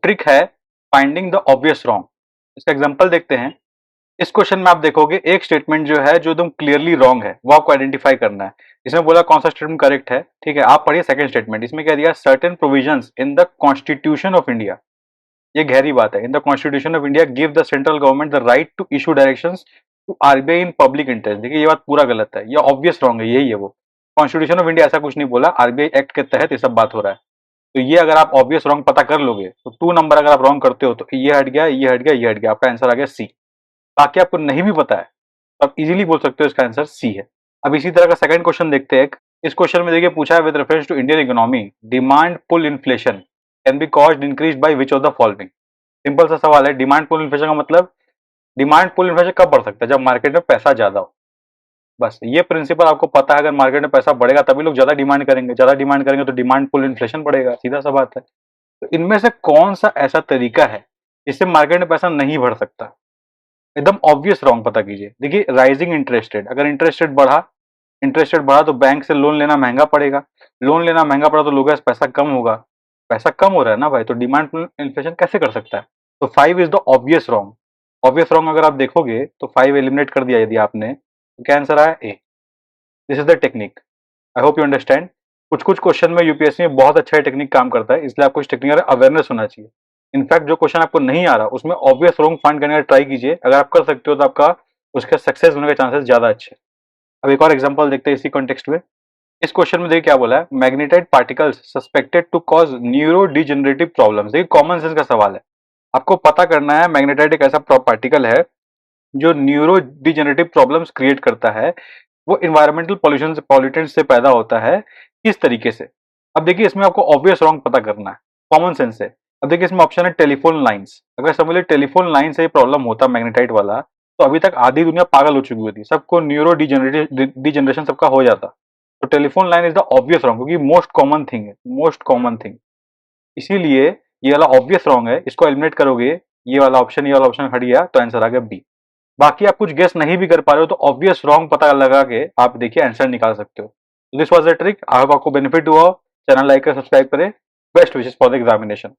Trick है finding the obvious wrong. इसका example देखते हैं। इस क्वेश्चन में आप देखोगे एक स्टेटमेंट जो है जो एकदम क्लियरली रॉन्ग है वो आपको आइडेंटिफाई करना है। इसमें बोला कौन सा स्टेटमेंट करेक्ट है, ठीक है। आप पढ़िए सेकंड स्टेटमेंट। इसमें क्या दिया, certain provisions in the constitution of India. ये गहरी बात है। In the constitution of India give the central government the right to issue directions to RBI in public interest. देखिए ये बात पूरा गलत है, ये ऑब्वियस रॉन्ग है, यही है वो। कॉन्स्टिट्यूशन ऑफ इंडिया ऐसा कुछ नहीं बोला, आरबीआई एक्ट के तहत ये सब बात हो रहा है। तो ये अगर आप ऑब्वियस रॉन्ग पता कर लोगे तो 2 नंबर अगर आप रॉन्ग करते हो तो ये हट गया, ये हट गया, ये हट गया, आपका आंसर आ गया सी। बाकी आपको नहीं भी पता है तो आप इजीली बोल सकते हो इसका आंसर सी है। अब इसी तरह का सेकंड क्वेश्चन देखते हैं। इस क्वेश्चन में देखिए पूछा है with reference to Indian economy demand pull inflation can be caused increase by which of the following. Simple सा सवाल है। डिमांड पुल इन्फ्लेशन का मतलब, डिमांड पुल इन्फ्लेशन कब बढ़ सकता है, जब मार्केट में पैसा ज्यादा हो। बस ये प्रिंसिपल आपको पता है, अगर मार्केट में पैसा बढ़ेगा तभी लोग ज्यादा डिमांड करेंगे, ज्यादा डिमांड करेंगे तो डिमांड पुल इन्फ्लेशन बढ़ेगा, सीधा सा बात है। तो इनमें से कौन सा ऐसा तरीका है जिससे मार्केट में पैसा नहीं बढ़ सकता। एकदम ऑब्वियस रॉन्ग पता कीजिए। देखिए राइजिंग इंटरेस्ट रेट, अगर इंटरेस्ट रेट बढ़ा तो बैंक से लोन लेना महंगा पड़ेगा, लोन लेना महंगा पड़ा तो लोगों के पास पैसा कम होगा, पैसा कम हो रहा है ना भाई, तो डिमांड इन्फ्लेशन कैसे कर सकता है। तो 5 is the obvious wrong. Obvious wrong अगर आप देखोगे तो 5 एलिमिनेट कर दिया यदि आपने, तो क्या आंसर आया A. This is the technique. I hope you understand. कुछ कुछ क्वेश्चन में यूपीएससी में बहुत अच्छा टेक्निक काम करता है, इसलिए आपको इस टेक्निक का अवेयरनेस होना चाहिए। इनफैक्ट जो क्वेश्चन आपको नहीं आ रहा उसमें ऑब्वियस रॉन्ग फाइंड करने का ट्राई कीजिए, अगर आप कर सकते हो तो आपका उसका सक्सेस होने के चांसेस ज्यादा अच्छे। अब एक और एग्जांपल देखते हैं इसी कॉन्टेक्स्ट में। इस क्वेश्चन में देखिए क्या बोला है, magnetite particles suspected to cause neuro degenerative problems. देखिए कॉमन सेंस का सवाल है, आपको पता करना है मैग्नेटाइट एक ऐसा पार्टिकल है जो न्यूरो डिजेनरेटिव प्रॉब्लम्स क्रिएट करता है। वो इन्वायरमेंटल पॉल्यूशन से, पॉल्यूटेंट से पैदा होता है, किस तरीके से। अब देखिए इसमें आपको ऑब्वियस रॉन्ग पता करना है, कॉमन सेंस से। अब देखिए इसमें ऑप्शन है टेलीफोन लाइंस। अगर समझ लीजिए टेलीफोन लाइन से ये प्रॉब्लम होता मैग्नेटाइट वाला, तो अभी तक आधी दुनिया पागल हो चुकी होती, सबको न्यूरो डिजेनरेशन सबका हो जाता। तो telephone line is the obvious wrong, क्योंकि मोस्ट कॉमन थिंग है, मोस्ट कॉमन थिंग। इसीलिए ये वाला ऑब्वियस रॉन्ग है, इसको एलिमिनेट करोगे, ये वाला ऑप्शन हट गया, तो आंसर आ गया बी। बाकी आप कुछ गेस नहीं भी कर पा रहे हो तो ऑब्वियस रॉन्ग पता लगा के आप देखिए आंसर निकाल सकते हो। This was the trick. I hope आपको बेनिफिट हुआ। चैनल लाइक कर सब्सक्राइब करें। Best wishes for the examination.